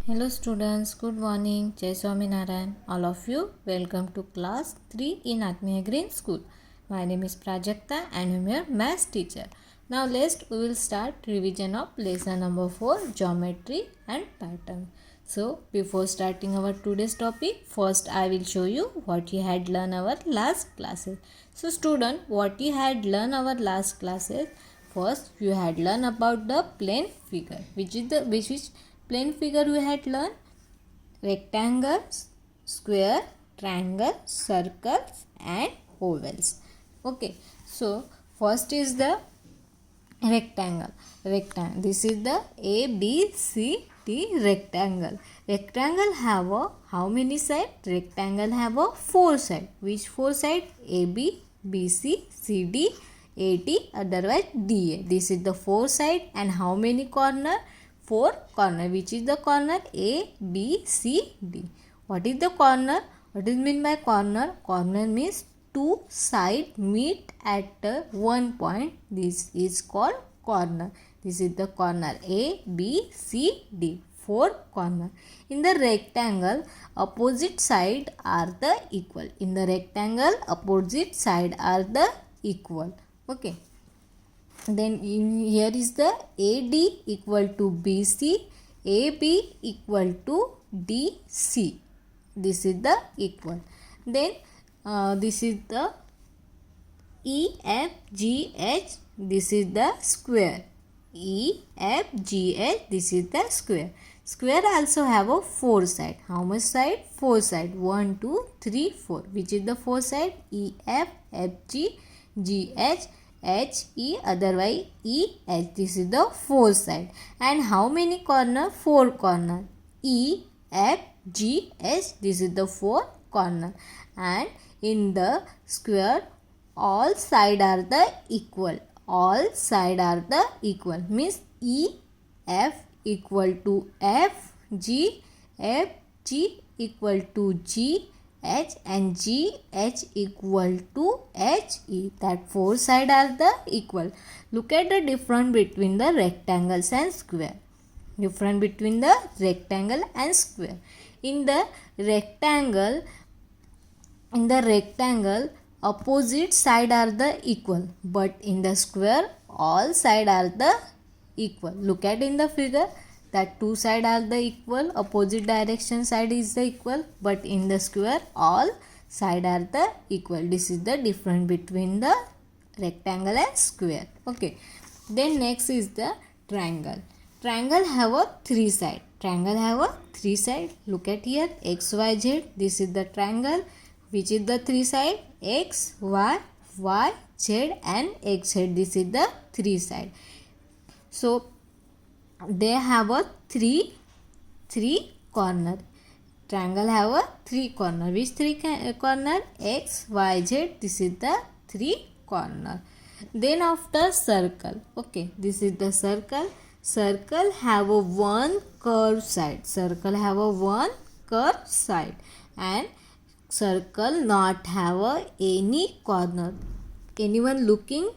Hello students, good morning. Jai Swaminarayan. All of you, welcome to class 3 in Atmiya Green School. My name is Prajakta and I'm your maths teacher. Now we will start revision of lesson number 4, geometry and pattern. So before starting our today's topic, first I will show you what you had learned our last classes. So student, what you had learned our last classes? First you had learned about the plane figure, which plane figure we had learned? Rectangles, square, triangle, circles and ovals. Okay, so first is the rectangle. This is the ABCD rectangle. Rectangle have a how many side? Rectangle have a 4 side. Which 4 side? AB, BC, CD, AD, otherwise DA. This is the 4 side and how many corner? 4 corner. Which is the corner? A, B, C, D. What is the corner? What is mean by corner? Corner means two sides meet at one point. This is called corner. This is the corner A, B, C, D. 4 corner. In the rectangle, opposite side are the equal. In the rectangle, opposite side are the equal. Okay. Then here is the AD equal to BC, AB equal to DC. This is the equal. Then this is the EFGH. This is the square. EFGH. This is the square. Square also have a 4 side. How much side? 4 side. 1, 2, 3, 4. Which is the 4 side? EFFG, GH, HE, otherwise EH. This is the 4 side. And how many corner? 4 corner. EFGH. This is the 4 corner. And in the square, all side are the equal. All side are the equal. Means EF equal to F, G, F, G equal to G, H and G, H equal to H, E. That 4 side are the equal. Look at the difference between the rectangles and square. Difference between the rectangle and square. In the rectangle, opposite side are the equal, but in the square all side are the equal. Look at in the figure that two side are the equal, opposite direction side is the equal, but in the square all side are the equal. This is the difference between the rectangle and square. Okay, then next is the triangle. Triangle have a 3 side. Triangle have a 3 side. Look at here, X, Y, Z. This is the triangle. Which is the 3 side? X, Y, Y, Z and X, Z. This is the 3 side. So they have a three corner. Triangle have a 3 corner. Which 3 corner? X, Y, Z. This is the 3 corner. Then after circle. Okay, this is the circle. Circle have a 1 curved side. Circle have a 1 curved side. And circle not have a any corner. Anyone looking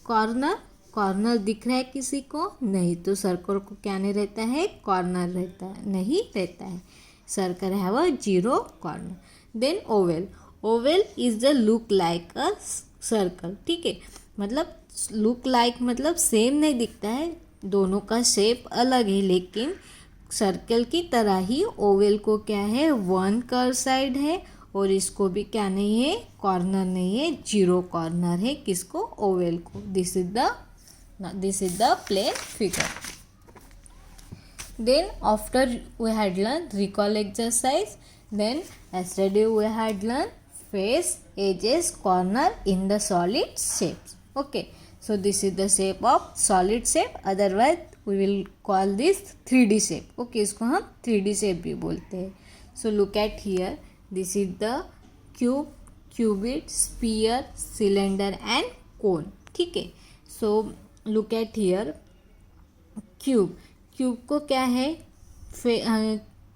corner? Corner दिख रहा है किसी को? नहीं, तो circle को क्या नहीं रहता है? कॉर्नर रहता है, नहीं रहता है. Circle have a 0 corner. Then oval. Oval is the look like a circle. ठीक है, मतलब लुक लाइक मतलब सेम नहीं दिखता है, दोनों का शेप अलग है, लेकिन सर्कल की तरह ही ओवल को क्या है? 1 कर्व साइड है और इसको भी क्या नहीं है? कॉर्नर नहीं है, 0 कॉर्नर है. किसको? ओवल को. This is the plane figure. Then after we had learned recall exercise. Then yesterday we had learned face, edges, corner in the solid shapes. Okay, so this is the shape of solid shape, otherwise we will call this 3D shape. Okay, इसको हम 3D shape भी बोलते हैं. So look at here, this is the cube, cubit, sphere, cylinder and cone. ठीक है, so look at here. Cube. Cube को क्या है?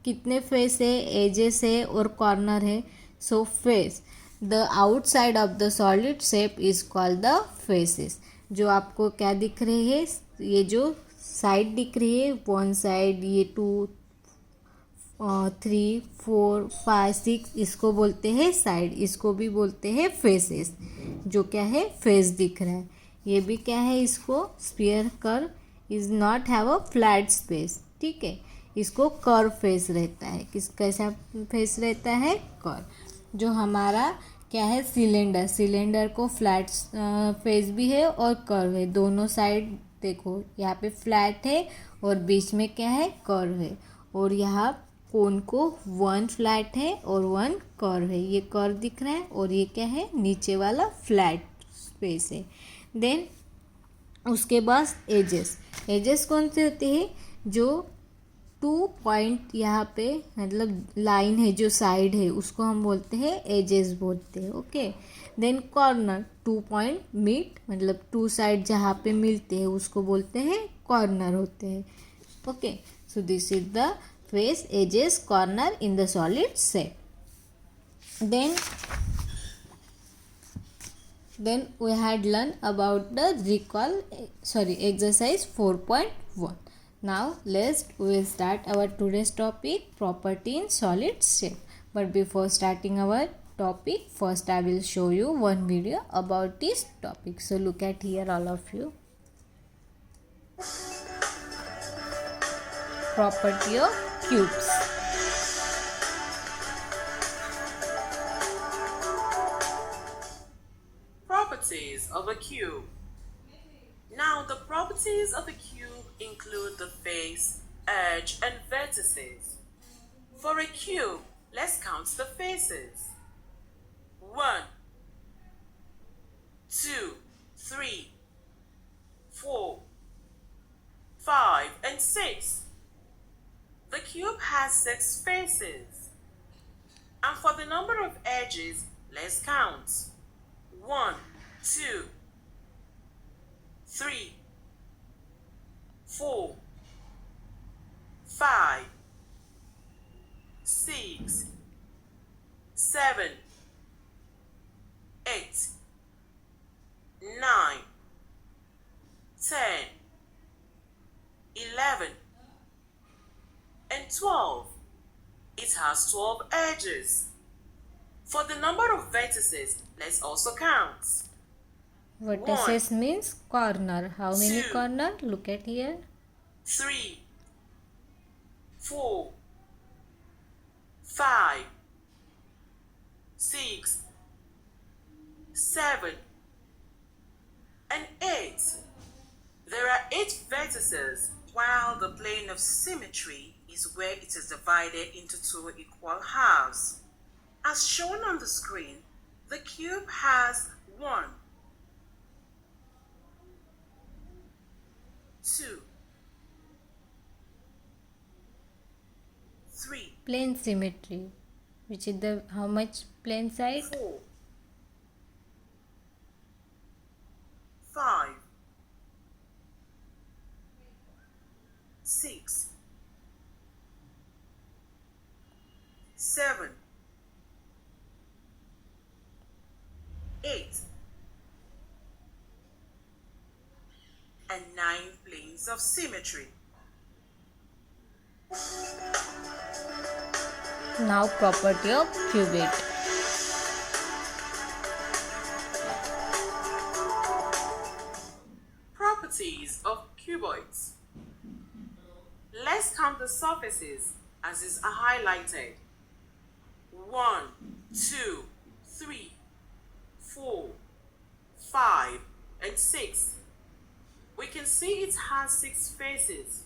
कितने फेस है? एजेस है और कॉर्नर है. सो face, the outside of the solid shape is called the faces. जो आपको क्या दिख रहे हैं? ये जो साइड दिख रही है, वन साइड, ये 2 3, 4, 5, 6 इसको बोलते हैं साइड, इसको भी बोलते हैं फेसेस। जो क्या है, फेस दिख रहा है। ये भी क्या है, इसको sphere curve is not have a flat space, ठीक है। इसको कर्व फेस रहता है। कैसा फेस रहता है, कर्व। जो हमारा क्या है, सिलेंडर, सिलेंडर को फ्लैट फेस भी है और कर्व है। दोनों साइड देखो, यहाँ पे फ्लैट है और बीच में क्या है, कर्व है। और यहाँ कोन को वन फ्लैट है और वन कर्व है। ये कर्व दिख रहा है और ये क्या है, नीचे वाला फ्लैट स्पेस है। देन उसके बाद एजेस, एजेस कौन से होते हैं, जो 2 पॉइंट यहाँ पे मतलब लाइन है जो साइड है उसको हम बोलते हैं एजेस बोलते हैं, okay. Then corner, 2 point meet मतलब 2 साइड जहाँ पे मिलते हैं उसको बोलते हैं कॉर्नर होते हैं, okay. So this is the face, edges, corner in the solid shape. Then we had learned about the exercise 4.1. Now we will start our today's topic, property in solid shape. But before starting our topic, first I will show you one video about this topic. So look at here, all of you. Property of cubes. Properties of a cube. Now the properties of a cube include the face, edge, and vertices. For a cube, let's count the faces. 1, 2, 3, 4, 5, and 6. The cube has 6 faces. And for the number of edges, let's count. 1, 2, 3, 4, 5, 6, 7, 8, 9, 10, 11, and 12. It has 12 edges. For the number of vertices, let's also count. Vertices means corner. How many 2, corner? Look at here. 3, 4, 5, 6, 7, and 8. There are 8 vertices, while the plane of symmetry is where it is divided into 2 equal halves. As shown on the screen, the cube has 1, 2, 3, Plane symmetry, which is the how much plane side? 4, 5, 6, 7, 8, and 9 planes of symmetry. Now property of cubit. Properties of cuboids. Let's count the surfaces as is highlighted. 1, 2, 3, 4, 5, and 6. We can see it has 6 faces.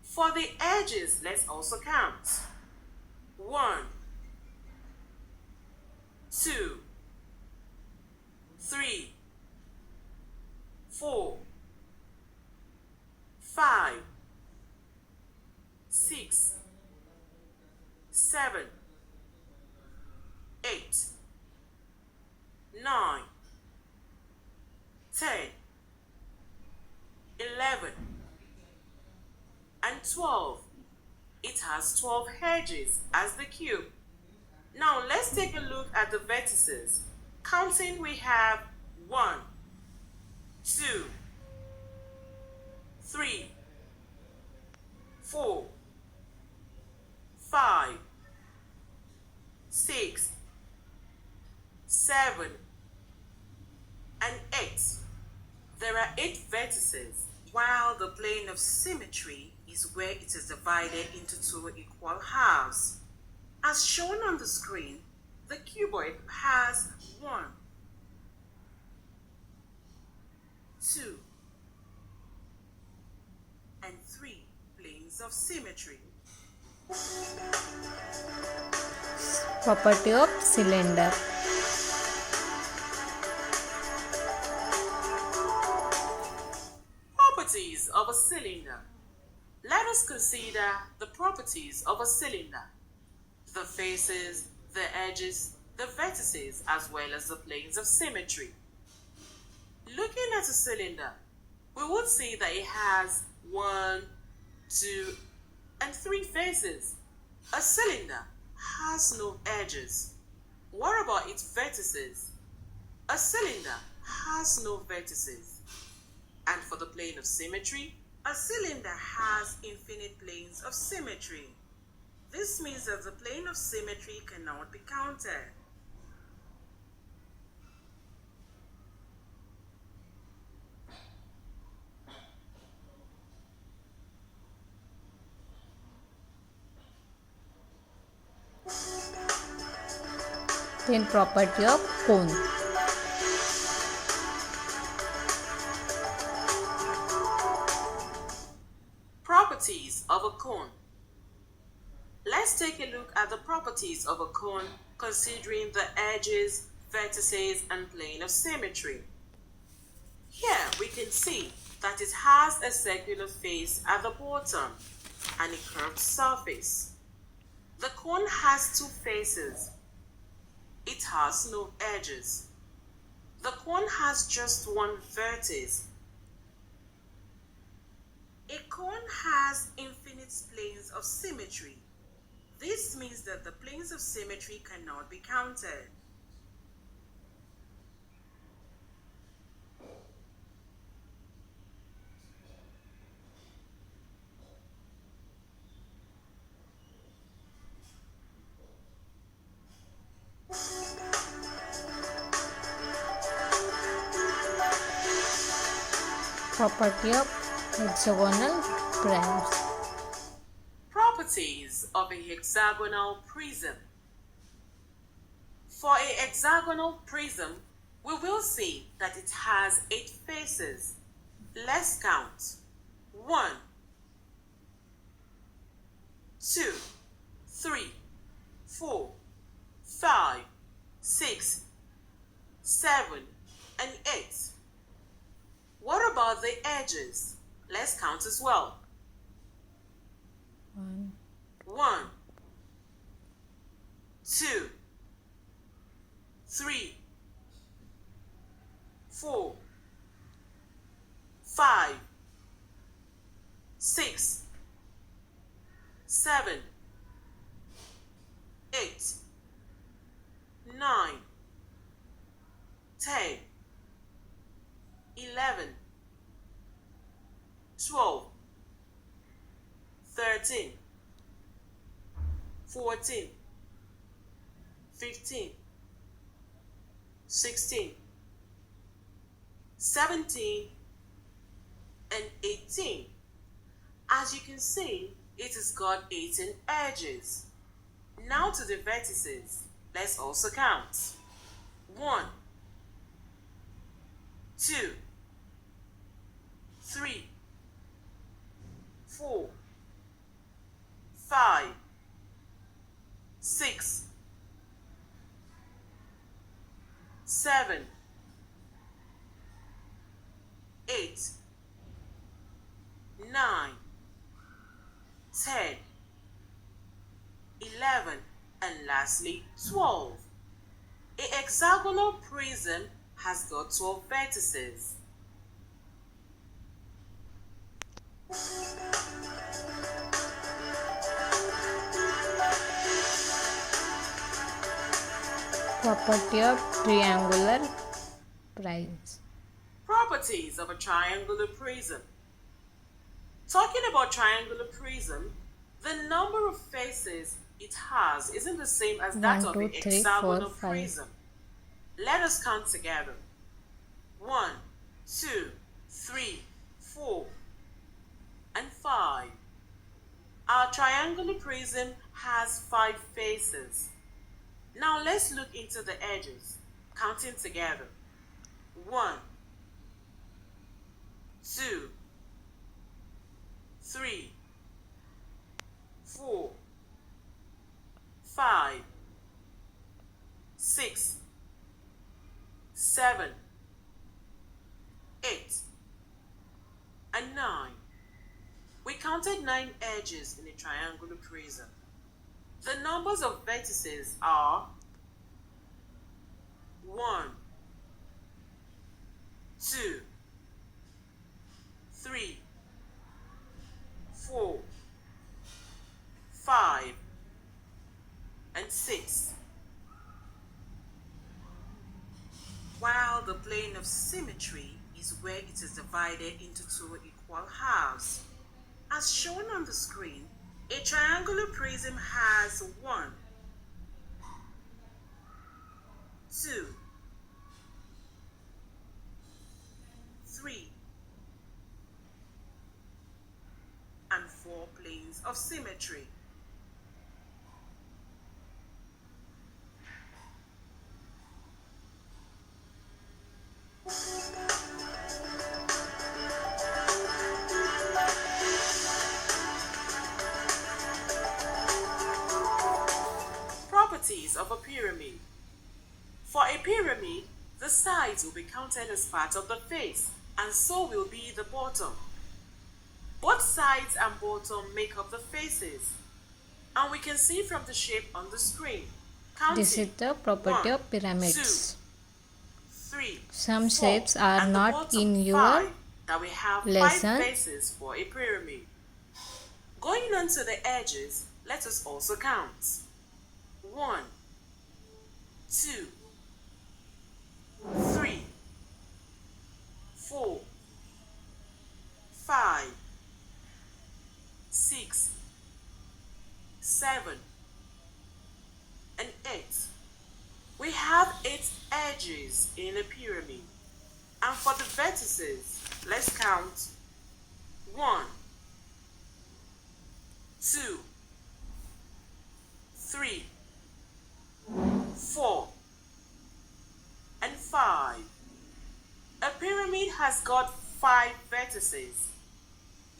For the edges, let's also count. 1, 2, 3, 4, 5, 6, 7, 8, 9, 10, 11, and 12. It has 12 edges as the cube. Now let's take a look at the vertices. Counting, we have 1, 2, 3, 4, 5, 8 vertices, while the plane of symmetry is where it is divided into 2 equal halves. As shown on the screen, the cuboid has 1, 2, and 3 planes of symmetry. Property of cylinder. Properties of a cylinder. Let us consider the properties of a cylinder: the faces, the edges, the vertices, as well as the planes of symmetry. Looking at a cylinder, we would see that it has 1, 2, and 3 faces. A cylinder has no edges. What about its vertices? A cylinder has no vertices. And for the plane of symmetry, a cylinder has infinite planes of symmetry. This means that the plane of symmetry cannot be counted. Then property of cone. Properties of a cone. Let's take a look at the properties of a cone considering the edges, vertices, and plane of symmetry. Here we can see that it has a circular face at the bottom and a curved surface. The cone has 2 faces. It has no edges. The cone has just 1 vertex. A cone has infinite planes of symmetry. This means that the planes of symmetry cannot be counted. Property of hexagonal prisms. Properties of a hexagonal prism. For a hexagonal prism, we will see that it has 8 faces. Let's count. 1, 2, 3, 4, 5, 6, 7, and 8. What about the edges? Let's count as well. 1, 2, 3, 4, 5, 6, 7, 8, 9, 10, 11, 12, 13, 14, 15, 16, 17, and 18. As you can see, it has got 18 edges. Now to the vertices. Let's also count. 1, 2, 3, 4, 5, 6, 7, 8, 9, 10, 11, and lastly 12. A hexagonal prism has got 12 vertices. Property of triangular prisms. Properties of a triangular prism. Talking about triangular prism, the number of faces it has isn't the same as that 1, of 2, a 3, hexagonal 4, 5. prism. Let us count together. 1, 2, 3, 4, and 5. Our triangular prism has 5 faces. Now let's look into the edges, counting together. 1, 2, 3, 4, 5, 6, 7, 8, and 9. We counted 9 edges in a triangular prism. The numbers of vertices are 1, 2, 3, 4, 5, and 6. While the plane of symmetry is where it is divided into 2 equal halves. As shown on the screen, a triangular prism has 1, 2, 3, and 4 planes of symmetry. Properties of a pyramid. For a pyramid, the sides will be counted as part of the face, and so will be the bottom. Both sides and bottom make up the faces, and we can see from the shape on the screen. Counting. This is the property 1, of pyramids. 2, 3, Some 4, shapes are and the not bottom in your 5, that we have lesson. 5 faces for a pyramid. Going on to the edges, let us also count. 1, 2, 3, 4, 5, 6, 7, and 8. We have 8 edges in a pyramid. And for the vertices, let's count 1, 2, 3, 4, and 5. A pyramid has got 5 vertices,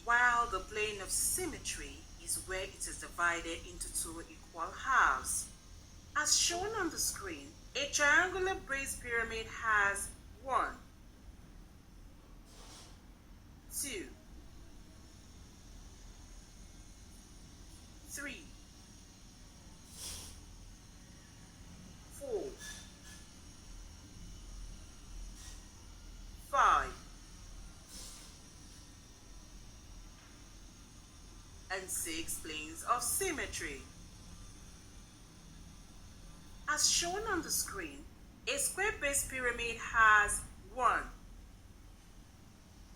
while the plane of symmetry is where it is divided into 2 equal halves. As shown on the screen, a triangular base pyramid has 1, 2, 3, 4, 5, and 6 planes of symmetry. As shown on the screen, a square base pyramid has 1,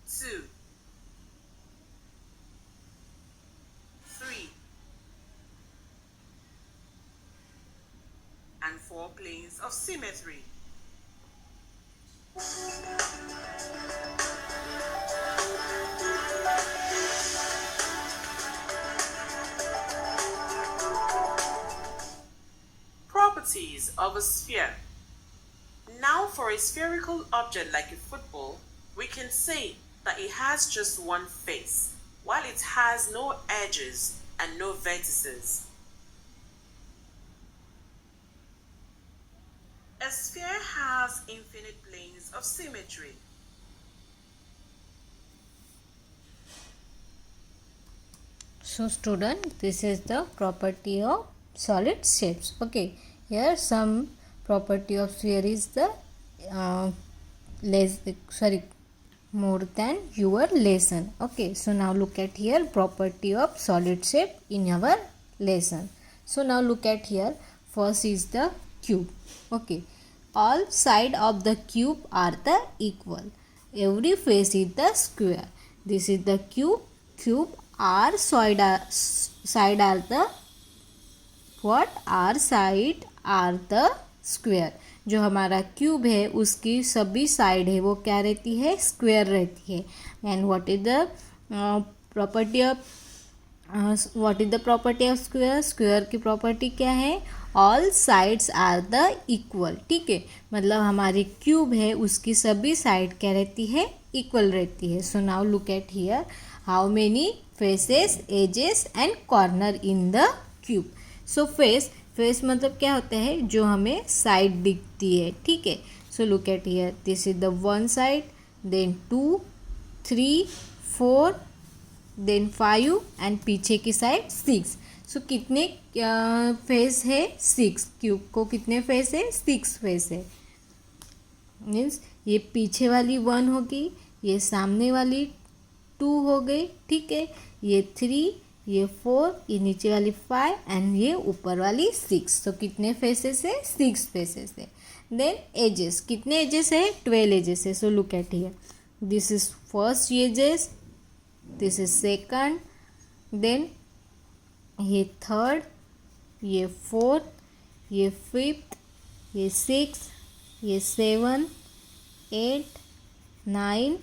2, 3, and 4 planes of symmetry. Properties of a sphere. Now for a spherical object like a football, we can say that it has just one face, while it has no edges and no vertices. A sphere has infinite planes of symmetry. So student, this is the property of solid shapes. Okay, here some property of sphere is the more than your lesson. Okay, so now look at here property of solid shape in our lesson. So now look at here, first is the cube. Okay, all side of the cube are the equal. Every face is the square. This is the cube. Cube R side are the what? R side are the square. जो हमारा cube है उसकी सभी side है वो क्या रहती है, स्क्वायर रहती है. And what is the property of square. Square की प्रॉपर्टी क्या है, all sides are the equal. ठीक है, मतलब हमारी क्यूब है उसकी सभी साइड क्या रहती है, इक्वल रहती है. So now look at here how many faces, edges and corner in the cube. So face मतलब क्या होता है, जो हमें साइड दिखती है. ठीक है, so look at here, this is the one side, then 2, 3, 4, then 5 and पीछे की साइड 6. सो कितने फेस है, 6. क्यूब को कितने फेस है, 6 फेस है. मीन्स ये पीछे वाली 1 होगी, ये सामने वाली 2 हो गई. ठीक है, ये 3, ये 4, ये नीचे वाली 5 एंड ये ऊपर वाली 6. तो कितने फेसेस है, 6 फेसेस है. देन एजेस, कितने एजेस है, 12 एजेस है. So look at here, this is first edges, this is second, then ये थर्ड, ये फोर्थ, ये फिफ्थ, ये 6, ये 7, 8, 9,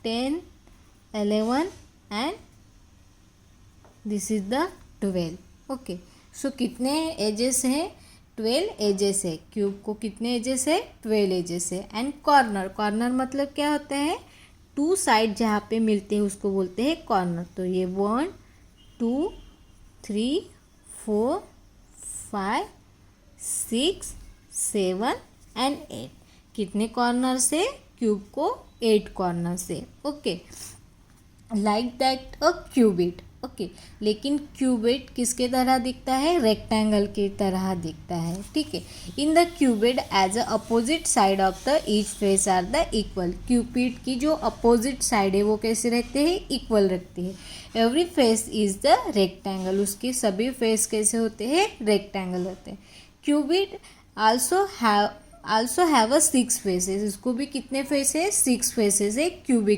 10, 11 and this is the 12. Okay, so कितने एजेस हैं, 12 एजेस है. क्यूब को कितने एजेस है, 12 एजेस है. एंड कॉर्नर मतलब क्या होता है, 2 साइड जहाँ पे मिलते हैं उसको बोलते हैं कॉर्नर. तो ये 1, 2, 3, 4, 5, 6, 7 एंड 8. कितने कॉर्नर से, क्यूब को 8 कॉर्नर से. Okay, like that a cuboid. Okay, लेकिन क्यूबिट किसके तरह दिखता है, रेक्टेंगल की तरह दिखता है. ठीक है, in the cuboid as a opposite side of the each face are the equal. Cuboid की जो अपोजिट साइड है वो कैसे रखते हैं, इक्वल रखती है. Every face is the rectangle, उसके सभी फेस कैसे होते हैं, रेक्टेंगल होते हैं. Cuboid also have a 6 faces. इसको भी कितने फेस है, 6 फेसेस है क्यूब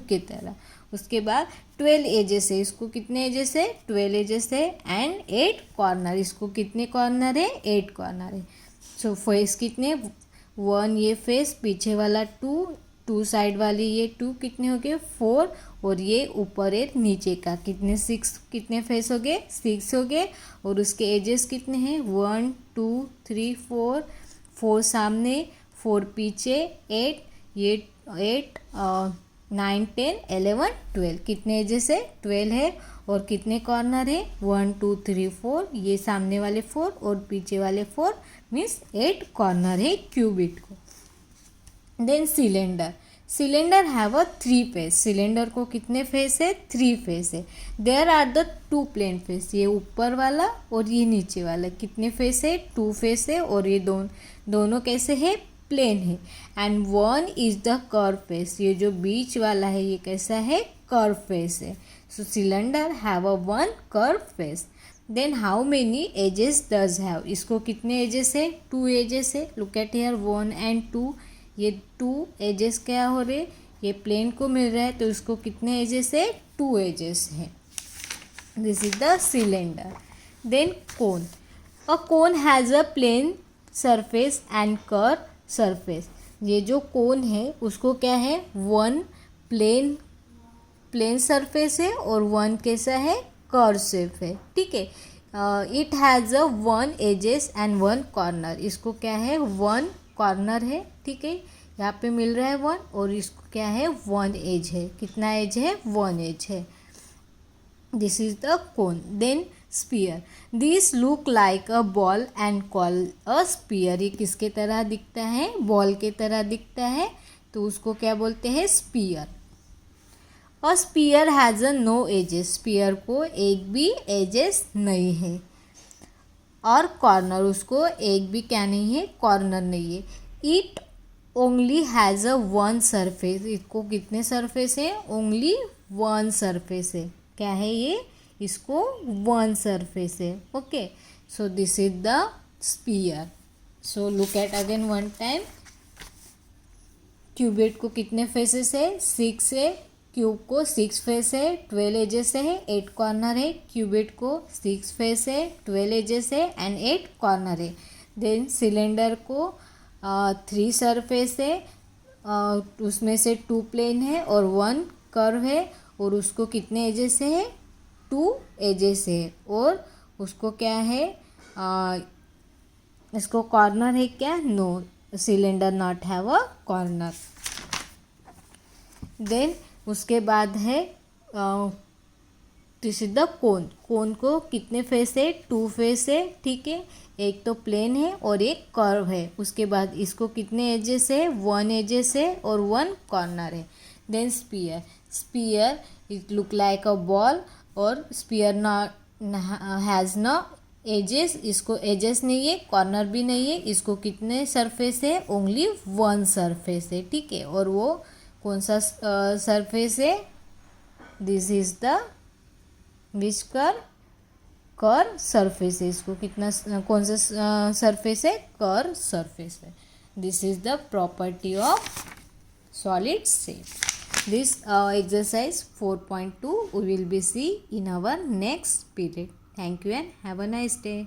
की तरह. उसके बाद 12 एजेस है, इसको कितने एजेस है, 12 एजेस है. एंड 8 कॉर्नर, इसको कितने कॉर्नर है, 8 कॉर्नर है. सो फेस कितने, 1 ये फेस, पीछे वाला 2 साइड वाली ये 2 कितने हो गए, 4, और ये ऊपर है नीचे का कितने, 6. कितने फेस हो गए, 6 हो गए. और उसके एजेस कितने हैं, 1, 2, 3, 4 सामने, 4 पीछे, 8, ये 8, 9, 10, 11, 12. कितने एजेस है, 12 है. और कितने कॉर्नर है, 1, 2, 3, 4, ये सामने वाले 4 और पीछे वाले 4, मीन्स 8 कॉर्नर है क्यूबिट को. Then cylinder have a 3 face. Cylinder को कितने फेस है, 3 फेस है. There are the 2 plane face, ये ऊपर वाला और ये नीचे वाला. कितने फेस है, 2 फेस है. और ये दोनों कैसे है, प्लेन है. And 1 is the curve face, ये जो बीच वाला है ये कैसा है, कर्व फेस है. So cylinder have a 1 curve face. Then how many edges does have, इसको कितने एजेस है, 2 एजेस है. लुक एट हियर 1 एंड 2, ये 2 एजेस क्या हो रहे, ये प्लेन को मिल रहा है तो इसको कितने एजेस है, 2 एजेस है. This is the cylinder. Then cone, a cone has a plane surface and curve surface. ये जो कोन है उसको क्या है, 1 प्लेन सरफेस है और 1 कैसा है, कर्व शेप है. ठीक है, it has a 1 edges and 1 corner. इसको क्या है, 1 कॉर्नर है. ठीक है, यहाँ पे मिल रहा है 1 और इसको क्या है, 1 एज है. कितना एज है, 1 एज है. This is the cone. Then sphere, this look like a ball and call a sphere. ये किसके तरह दिखता है, बॉल के तरह दिखता है तो उसको क्या बोलते हैं, sphere. A sphere has a no edges, sphere को एक भी एजेस नहीं है. और कॉर्नर, उसको एक भी क्या नहीं है, कॉर्नर नहीं है. It only has a 1 surface, इसको कितने सरफेस है, ओनली 1 सरफेस है. क्या है ये, इसको 1 सरफेस है. Okay, so this is the sphere. So look at again 1 time. Cuboid को कितने फेसेस है, 6 है. क्यूब को 6 फेस है, 12 एजेस है, 8 कॉर्नर है. क्यूबिट को 6 फेस है, 12 एजेस है एंड 8 कॉर्नर है. देन सिलेंडर को 3 सरफेस है, उसमें से 2 प्लेन है और 1 कर्व है, और उसको कितने एजेस है? 2 एजेस है, और उसको क्या है? इसको कॉर्नर है क्या? No, cylinder not have a corner. Then उसके बाद है this is the cone. Cone को कितने फेस है? 2 फेस है, ठीक है। एक तो प्लेन है और एक कर्व है। उसके बाद इसको कितने एजेस है? 1 एजेस है और 1 कॉर्नर है। Then sphere. Sphere it look like a ball, और sphere not has no edges. इसको एजेस नहीं है, कॉर्नर भी नहीं है। इसको कितने सरफेस है? ओनली 1 सरफेस है, ठीक है। और वो कौन सा सरफेस है? This is the which curved surface है। इसको कितना कौन सा सरफेस है? कर सरफेस है। This is the property of solid shape. This exercise 4.2 we will be see in our next period. Thank you and have a nice day.